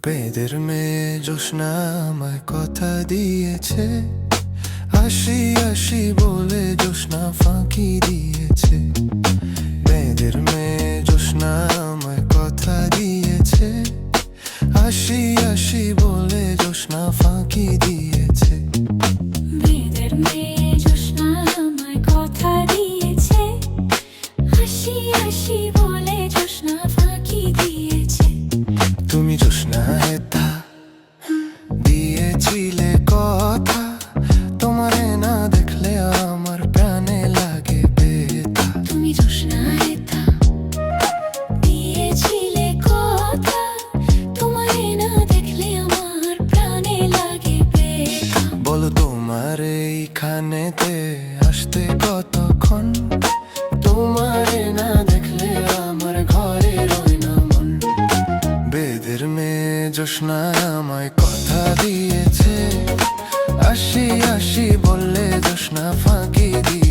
বেদের মেয়ে জোসনা আমায় কথা দিয়েছে, আসি আসি বলে জোসনা ফাঁকি দিয়েছে। বেদের মেয়ে জোসনা আমায় কথা দিয়েছে, আসি আসি বলে জোসনা ফাঁকি দিয়েছে। বেদের মেয়ে জোসনা আমায় কথা দিয়েছে, হাসি হাসি বলে জোসনা ফাঁকি দিয়েছে। তুমি জোসনা হেথা দিয়েছিলে কথা, তোমারে না দেখলে আমার প্রাণে লাগে ব্যথা। তুমি জোসনা হেথা দিয়েছিলে কথা, তোমারে না দেখলে আমার প্রাণে লাগে ব্যথা। বলো তোমার এইখানেতে আসতে কতক্ষণ, তোমারে না দেখলে আমার ঘরে রয় না মন। বেদের মেয়ে জোসনা আমায় কথা দিয়েছে, আসি আসি বললে জোসনা ফাঁকি দিয়ে